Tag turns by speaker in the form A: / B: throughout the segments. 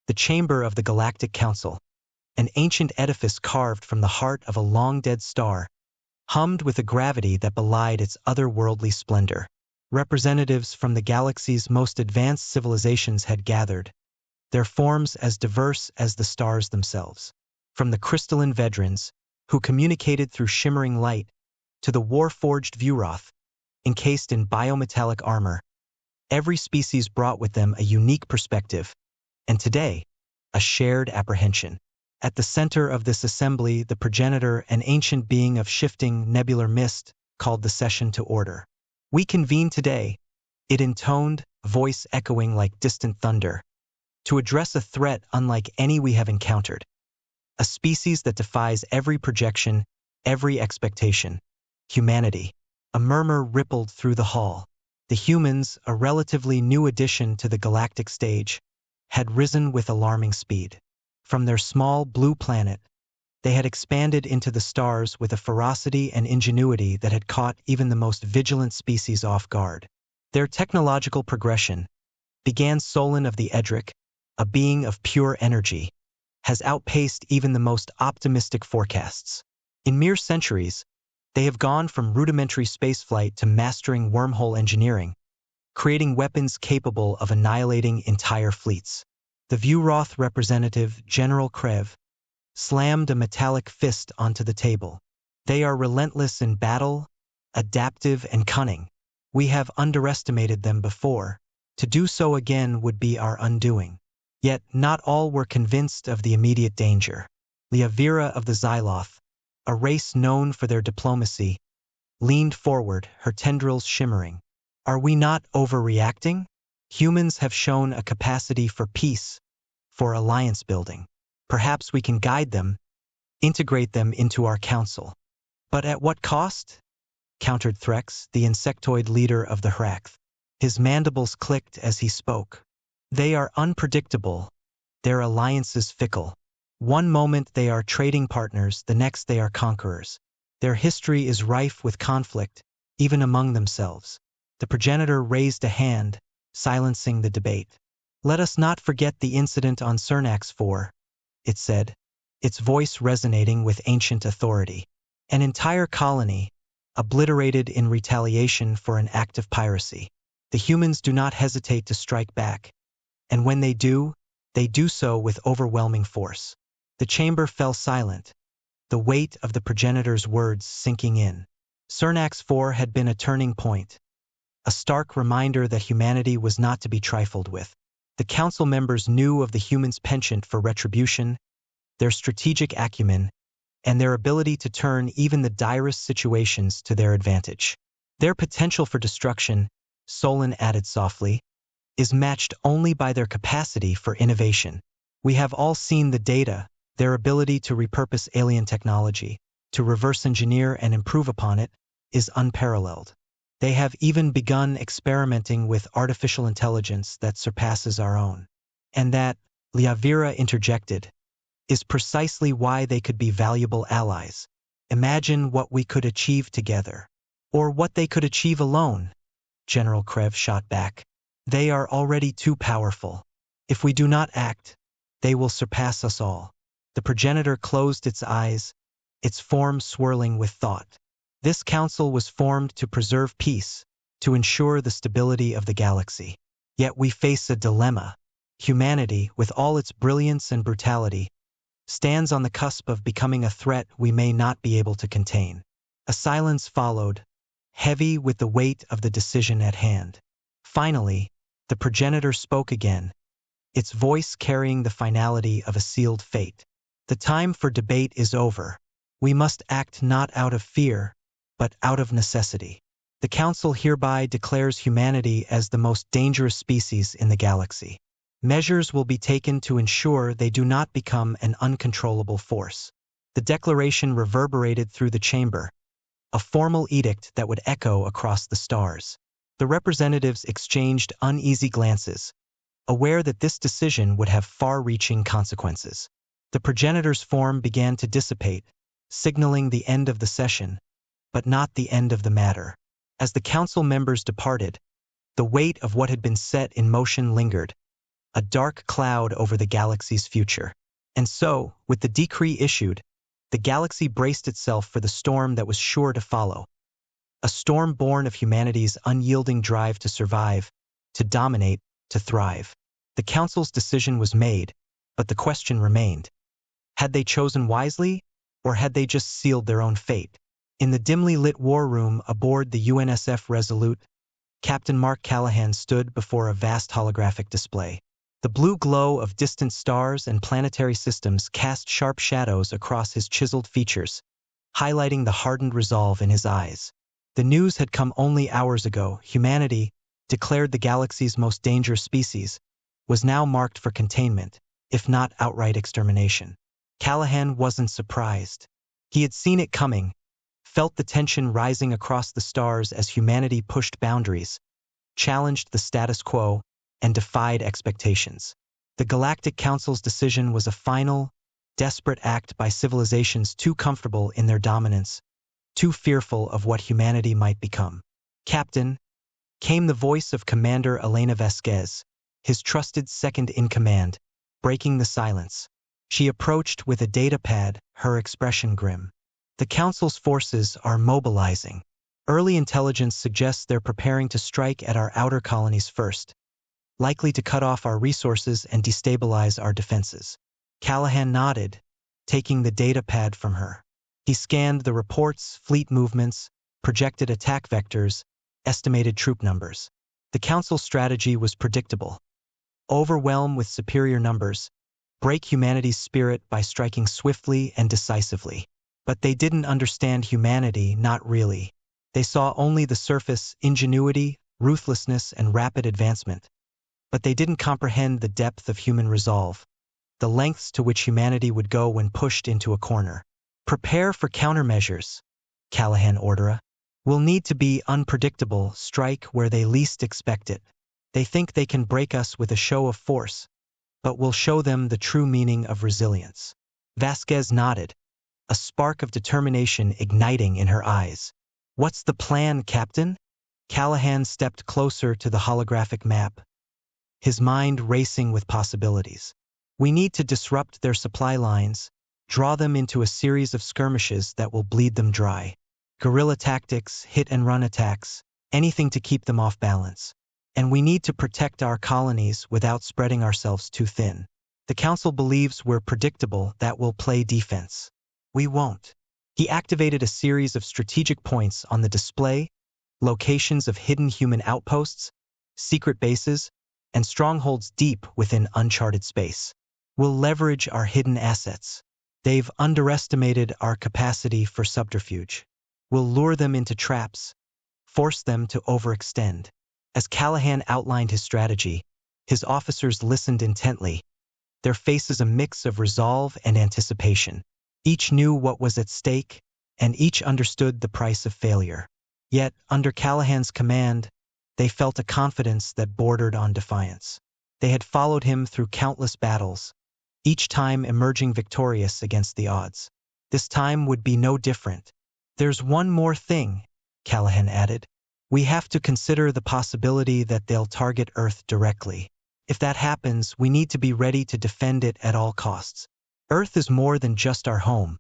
A: the chamber of the Galactic Council, an ancient edifice carved from the heart of a long-dead star, hummed with a gravity that belied its otherworldly splendor. Representatives from the galaxy's most advanced civilizations had gathered, their forms as diverse as the stars themselves. From the crystalline Vedrins, who communicated through shimmering light, to the war-forged Vuroth, encased in biometallic armor, every species brought with them a unique perspective, and today, a shared apprehension. At the center of this assembly, the progenitor, an ancient being of shifting, nebular mist, called the session to order. "We convene today," it intoned, voice echoing like distant thunder, "to address a threat unlike any we have encountered. A species that defies every projection, every expectation. Humanity." A murmur rippled through the hall. The humans, a relatively new addition to the galactic stage, had risen with alarming speed. From their small blue planet, they had expanded into the stars with a ferocity and ingenuity that had caught even the most vigilant species off guard. Their technological progression, began Solon of the Edric, a being of pure energy, has outpaced even the most optimistic forecasts. In mere centuries, they have gone from rudimentary spaceflight to mastering wormhole engineering, creating weapons capable of annihilating entire fleets. The Vuroth representative, General Krev, slammed a metallic fist onto the table. "They are relentless in battle, adaptive and cunning. We have underestimated them before. To do so again would be our undoing." Yet not all were convinced of the immediate danger. Liavira of the Xyloth, a race known for their diplomacy, leaned forward, her tendrils shimmering. "Are we not overreacting? Humans have shown a capacity for peace, for alliance building. Perhaps we can guide them, integrate them into our council." "But at what cost?" countered Threx, the insectoid leader of the Hraxth. His mandibles clicked as he spoke. "They are unpredictable, their alliances fickle. One moment they are trading partners, the next they are conquerors. Their history is rife with conflict, even among themselves." The progenitor raised a hand, silencing the debate. "Let us not forget the incident on Cernax 4, it said, its voice resonating with ancient authority. "An entire colony, obliterated in retaliation for an act of piracy. The humans do not hesitate to strike back, and when they do so with overwhelming force." The chamber fell silent, the weight of the progenitor's words sinking in. Cernax 4 had been a turning point, a stark reminder that humanity was not to be trifled with. The council members knew of the humans' penchant for retribution, their strategic acumen, and their ability to turn even the direst situations to their advantage. "Their potential for destruction," Solon added softly, "is matched only by their capacity for innovation. We have all seen the data, their ability to repurpose alien technology, to reverse engineer and improve upon it, is unparalleled. They have even begun experimenting with artificial intelligence that surpasses our own. And that," Liavira interjected, "is precisely why they could be valuable allies. Imagine what we could achieve together." "Or what they could achieve alone," General Krev shot back. "They are already too powerful. If we do not act, they will surpass us all." The progenitor closed its eyes, its form swirling with thought. This council was formed to preserve peace, to ensure the stability of the galaxy. Yet we face a dilemma. Humanity, with all its brilliance and brutality, stands on the cusp of becoming a threat we may not be able to contain. A silence followed, heavy with the weight of the decision at hand. Finally, the progenitor spoke again, its voice carrying the finality of a sealed fate. "The time for debate is over. We must act not out of fear, but out of necessity. The Council hereby declares humanity as the most dangerous species in the galaxy. Measures will be taken to ensure they do not become an uncontrollable force." The declaration reverberated through the chamber, a formal edict that would echo across the stars. The representatives exchanged uneasy glances, aware that this decision would have far-reaching consequences. The progenitor's form began to dissipate, signaling the end of the session, but not the end of the matter. As the council members departed, the weight of what had been set in motion lingered, a dark cloud over the galaxy's future. And so, with the decree issued, the galaxy braced itself for the storm that was sure to follow. A storm born of humanity's unyielding drive to survive, to dominate, to thrive. The Council's decision was made, but the question remained. Had they chosen wisely, or had they just sealed their own fate? In the dimly lit war room aboard the UNSF Resolute, Captain Mark Callahan stood before a vast holographic display. The blue glow of distant stars and planetary systems cast sharp shadows across his chiseled features, highlighting the hardened resolve in his eyes. The news had come only hours ago. Humanity, declared the galaxy's most dangerous species, was now marked for containment, if not outright extermination. Callahan wasn't surprised. He had seen it coming, felt the tension rising across the stars as humanity pushed boundaries, challenged the status quo, and defied expectations. The Galactic Council's decision was a final, desperate act by civilizations too comfortable in their dominance, too fearful of what humanity might become. Captain, came the voice of Commander Elena Vasquez, his trusted second-in-command, breaking the silence. She approached with a datapad, her expression grim. The Council's forces are mobilizing. Early intelligence suggests they're preparing to strike at our outer colonies first, likely to cut off our resources and destabilize our defenses. Callahan nodded, taking the datapad from her. He scanned the reports, fleet movements, projected attack vectors, estimated troop numbers. The Council's strategy was predictable. Overwhelm with superior numbers, break humanity's spirit by striking swiftly and decisively. But they didn't understand humanity, not really. They saw only the surface, ingenuity, ruthlessness, and rapid advancement. But they didn't comprehend the depth of human resolve, the lengths to which humanity would go when pushed into a corner. Prepare for countermeasures, Callahan ordered. We'll need to be unpredictable, strike where they least expect it. They think they can break us with a show of force, but we'll show them the true meaning of resilience. Vasquez nodded, a spark of determination igniting in her eyes. What's the plan, Captain? Callahan stepped closer to the holographic map, his mind racing with possibilities. We need to disrupt their supply lines, draw them into a series of skirmishes that will bleed them dry. Guerrilla tactics, hit-and-run attacks, anything to keep them off balance. And we need to protect our colonies without spreading ourselves too thin. The Council believes we're predictable, that we'll play defense. We won't. He activated a series of strategic points on the display, locations of hidden human outposts, secret bases, and strongholds deep within uncharted space. We'll leverage our hidden assets. They've underestimated our capacity for subterfuge. We'll lure them into traps, force them to overextend. As Callahan outlined his strategy, his officers listened intently, their faces a mix of resolve and anticipation. Each knew what was at stake, and each understood the price of failure. Yet, under Callahan's command, they felt a confidence that bordered on defiance. They had followed him through countless battles, each time emerging victorious against the odds. This time would be no different. There's one more thing, Callahan added. We have to consider the possibility that they'll target Earth directly. If that happens, we need to be ready to defend it at all costs. Earth is more than just our home.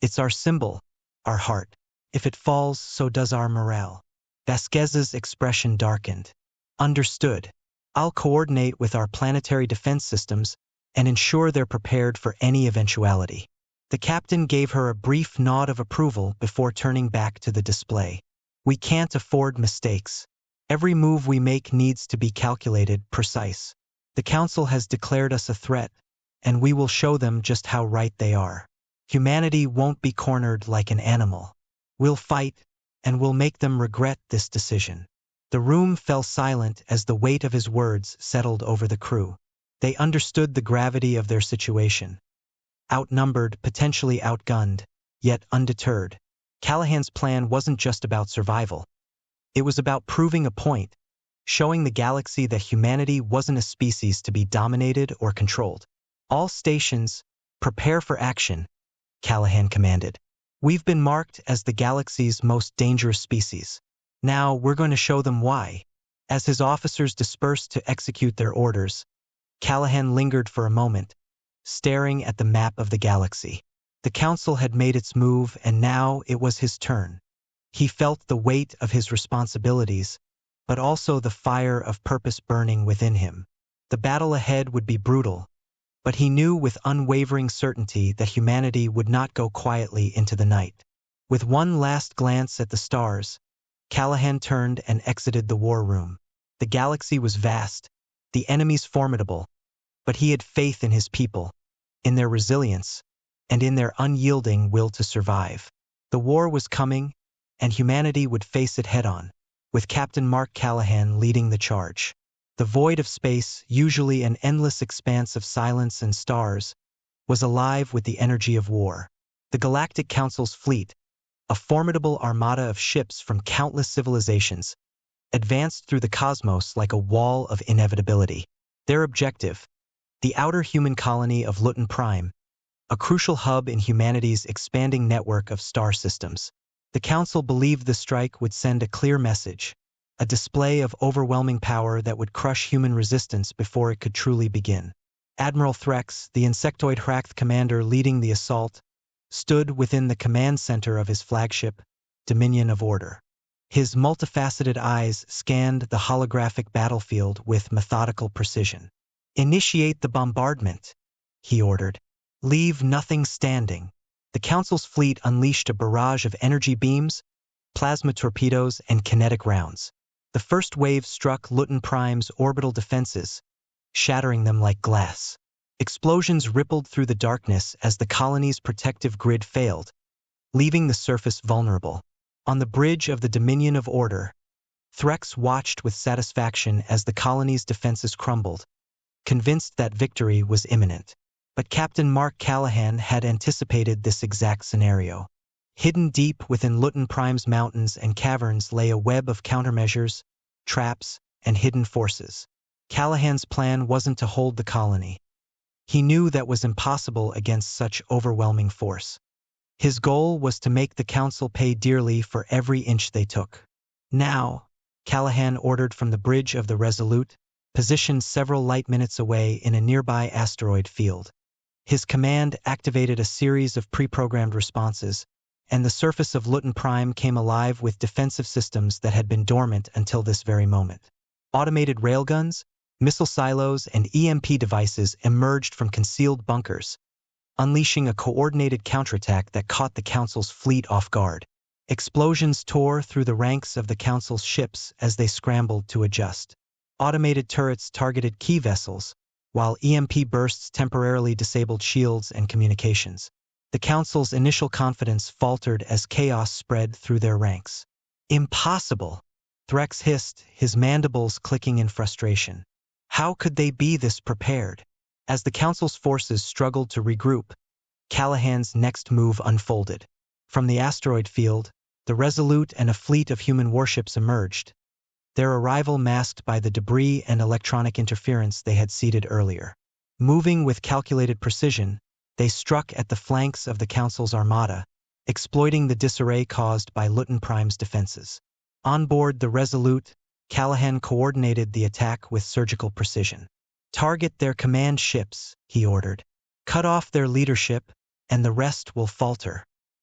A: It's our symbol, our heart. If it falls, so does our morale. Vasquez's expression darkened. Understood. I'll coordinate with our planetary defense systems and ensure they're prepared for any eventuality. The captain gave her a brief nod of approval before turning back to the display. We can't afford mistakes. Every move we make needs to be calculated, precise. The Council has declared us a threat, and we will show them just how right they are. Humanity won't be cornered like an animal. We'll fight, and we'll make them regret this decision. The room fell silent as the weight of his words settled over the crew. They understood the gravity of their situation. Outnumbered, potentially outgunned, yet undeterred. Callahan's plan wasn't just about survival. It was about proving a point, showing the galaxy that humanity wasn't a species to be dominated or controlled. All stations, prepare for action, Callahan commanded. We've been marked as the galaxy's most dangerous species. Now we're going to show them why. As his officers dispersed to execute their orders, Callahan lingered for a moment, staring at the map of the galaxy. The Council had made its move, and now it was his turn. He felt the weight of his responsibilities, but also the fire of purpose burning within him. The battle ahead would be brutal, but he knew with unwavering certainty that humanity would not go quietly into the night. With one last glance at the stars, Callahan turned and exited the war room. The galaxy was vast, the enemies formidable, but he had faith in his people, in their resilience, and in their unyielding will to survive. The war was coming, and humanity would face it head-on, with Captain Mark Callahan leading the charge. The void of space, usually an endless expanse of silence and stars, was alive with the energy of war. The Galactic Council's fleet, a formidable armada of ships from countless civilizations, advanced through the cosmos like a wall of inevitability. Their objective, the outer human colony of Luton Prime, a crucial hub in humanity's expanding network of star systems. The Council believed the strike would send a clear message, a display of overwhelming power that would crush human resistance before it could truly begin. Admiral Threx, the insectoid Hract commander leading the assault, stood within the command center of his flagship, Dominion of Order. His multifaceted eyes scanned the holographic battlefield with methodical precision. "Initiate the bombardment," he ordered. "Leave nothing standing." The Council's fleet unleashed a barrage of energy beams, plasma torpedoes, and kinetic rounds. The first wave struck Luton Prime's orbital defenses, shattering them like glass. Explosions rippled through the darkness as the colony's protective grid failed, leaving the surface vulnerable. On the bridge of the Dominion of Order, Threx watched with satisfaction as the colony's defenses crumbled, convinced that victory was imminent. But Captain Mark Callahan had anticipated this exact scenario. Hidden deep within Luton Prime's mountains and caverns lay a web of countermeasures, traps, and hidden forces. Callahan's plan wasn't to hold the colony. He knew that was impossible against such overwhelming force. His goal was to make the Council pay dearly for every inch they took. "Now," Callahan ordered from the bridge of the Resolute, positioned several light minutes away in a nearby asteroid field. His command activated a series of pre-programmed responses, and the surface of Luton Prime came alive with defensive systems that had been dormant until this very moment. Automated railguns, missile silos, and EMP devices emerged from concealed bunkers, unleashing a coordinated counterattack that caught the Council's fleet off guard. Explosions tore through the ranks of the Council's ships as they scrambled to adjust. Automated turrets targeted key vessels, while EMP bursts temporarily disabled shields and communications. The Council's initial confidence faltered as chaos spread through their ranks. "Impossible!" Threx hissed, his mandibles clicking in frustration. How could they be this prepared? As the Council's forces struggled to regroup, Callahan's next move unfolded. From the asteroid field, the Resolute and a fleet of human warships emerged, their arrival masked by the debris and electronic interference they had seeded earlier. Moving with calculated precision, they struck at the flanks of the Council's armada, exploiting the disarray caused by Luton Prime's defenses. On board the Resolute, Callahan coordinated the attack with surgical precision. "Target their command ships," he ordered. "Cut off their leadership, and the rest will falter."